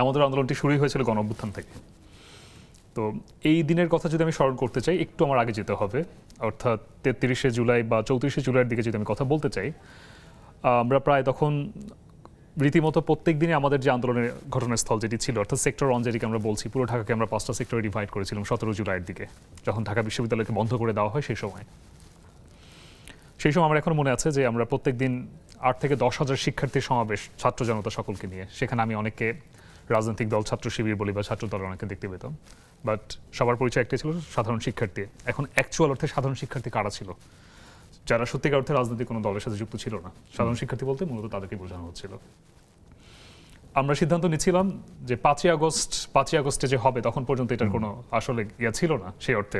আমাদের আন্দোলনটি শুরুই হয়েছিল গণ-অভ্যুত্থান থেকে। তো এই দিনের কথা যদি আমি স্মরণ করতে চাই, একটু আমার আগে যেতে হবে, অর্থাৎ ৩৩শে জুলাই বা ৩৪শে জুলাইয়ের দিকে যদি আমি কথা বলতে চাই, আমরা প্রায় তখন রীতিমতো প্রত্যেক দিনই আমাদের যে আন্দোলনের ঘটনাস্থল যেটি ছিল, অর্থাৎ সেক্টর 1 যেটিকে আমরা বলছি, পুরো ঢাকাকে আমরা 5টা সেক্টরে ডিভাইড করেছিলাম 17 জুলাইয়ের দিকে, যখন ঢাকা বিশ্ববিদ্যালয়কে বন্ধ করে দেওয়া হয় সেই সময়। আমার এখন মনে আছে যে আমরা প্রত্যেক দিন 8 থেকে 10,000 শিক্ষার্থীর সমাবেশ, ছাত্র জনতা সকলকে নিয়ে। সেখানে আমি অনেককে রাজনৈতিক দল, ছাত্র শিবির বলি বা ছাত্র দলের অনেকে দেখতে পেতাম, বাট সবার পরিচয় একটাই ছিল, সাধারণ শিক্ষার্থী। এখন অ্যাকচুয়াল অর্থে সাধারণ শিক্ষার্থী কারা ছিল? যারা সত্যিকার অর্থে রাজনৈতিক কোনো দলের সাথে যুক্ত ছিল না। সাধারণ শিক্ষার্থী বলতে মূলত তাদেরকে বোঝানো হচ্ছিল। আমরা সিদ্ধান্ত নিচ্ছিলাম যে 5ই আগস্টে যে হবে, তখন পর্যন্ত এটার কোনো আসলে ছিল না সেই অর্থে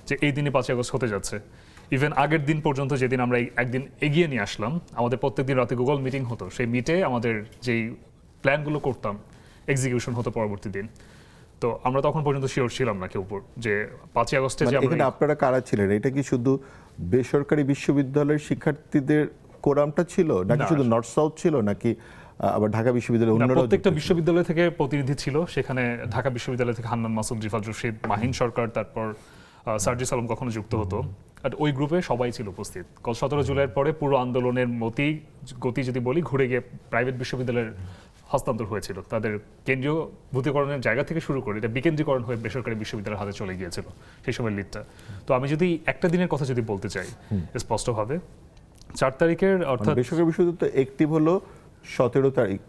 যে এই দিনে 5ই আগস্ট হতে যাচ্ছে। ইভেন আগের দিন পর্যন্ত, যেদিন আমরা একদিন এগিয়ে নিয়ে আসলাম, আমাদের প্রত্যেকদিন রাতে গুগল মিটিং হতো। সেই মিটে আমাদের যেই প্ল্যানগুলো করতাম, এক্সিকিউশন হতো পরবর্তী দিন। তো আমরা তখন পর্যন্ত শিওর ছিলাম না কেউ যে 5ই আগস্টে যে এখানে আপনারা কারা ছিলেন? এটা কি শুধু বেসরকারি বিশ্ববিদ্যালয়ের শিক্ষার্থীদের কোরামটা ছিল, নাকি শুধু নর্থ সাউথ ছিল, নাকি আবার ঢাকা বিশ্ববিদ্যালয়ের অন্যরা? প্রত্যেকটা বিশ্ববিদ্যালয় থেকে প্রতিনিধি ছিল সেখানে। ঢাকা বিশ্ববিদ্যালয় থেকে হান্নান মাসুদ, রিফাত রশিদ, মাহিন সরকার, তারপর সার্জিস আলম কখনো যুক্ত হতো। আর ওই গ্রুপে সবাই ছিল উপস্থিত। 17 জুলাইয়ের পরে পুরো আন্দোলনের গতি যদি বলি, ঘুরে গিয়ে প্রাইভেট বিশ্ববিদ্যালয়ের হস্তান্তর হয়েছিল। তাদের কেন্দ্রীয় ভূতিকরণের জায়গা থেকে শুরু করে এটা বিকেন্দ্রীকরণ হয়ে বেসরকারি বিশ্ববিদ্যালয়ের হাতে চলে গিয়েছিল সেই সময় লিডটা। তো আমি যদি একটা দিনের কথা যদি বলতে চাই স্পষ্টভাবে, 4 তারিখের, অর্থাৎ বেসরকারি বিশ্ববিদ্যালয় তো অ্যাক্টিভ হলো 17 তারিখ,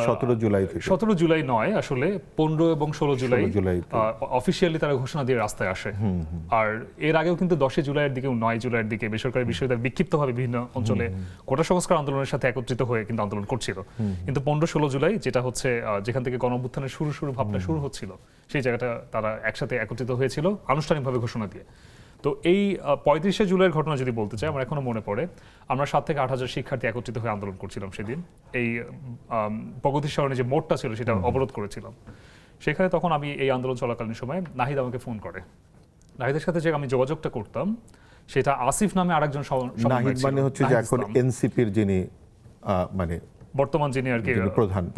17 জুলাই থেকে। 17 জুলাই নয়, আসলে 15 এবং 16 জুলাই অফিসিয়ালি তারা ঘোষণা দিয়ে রাস্তায় আসে। আর এর আগেও কিন্তু 10 জুলাইয়ের দিকে, 9 জুলাইয়ের দিকে বেসরকারি বিশ্ববিদ্যালয় বিক্ষিপ্তভাবে বিভিন্ন অঞ্চলে কোটা সংস্কার আন্দোলনের সাথে একত্রিত হয়ে কিন্তু আন্দোলন করছিল। কিন্তু 15-16 জুলাই, যেটা হচ্ছে যেখান থেকে গণ-অভ্যুত্থানের শুরু ভাবনা শুরু হচ্ছিল, সেই জায়গাটা তারা একসাথে একত্রিত হয়েছিল আনুষ্ঠানিকভাবে ঘোষণা দিয়ে। তো এই 35শে জুলাইয়ের ঘটনা যদি বলতে চাই, আমার এখনো মনে পড়ে, আমরা 7 থেকে 8,000 শিক্ষার্থী একত্রিত হয়ে আন্দোলন করছিলাম সেদিন। এই প্রগতির স্মরণে যে মোড়টা ছিল সেটা অবরোধ করেছিলাম। সেখানে তখন আমি এই আন্দোলন চলাকালীন সময় নাহিদ আমাকে ফোন করে। নাহিদের সাথে যে আমি যোগাযোগটা করতাম, সেটা আসিফ নামে আরেকজন নাহিদ মানে হচ্ছে যে এখন এনসিপির যিনি মানে বর্তমান যিনি আর কি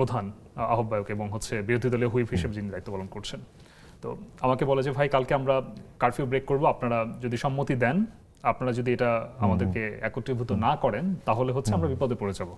প্রধান আহ্বায়ক এবং হচ্ছে বিরোধী দলীয় হুইপ হিসেবে যিনি দায়িত্ব পালন করছেন। তো আমাকে বলে যে, ভাই কালকে আমরা কারফিউ ব্রেক করব, আপনারা যদি সম্মতি দেন, আপনারা যদি এটা আমাদেরকে একত্রীভূত না করেন, তাহলে হচ্ছে আমরা বিপদে পড়ে যাব।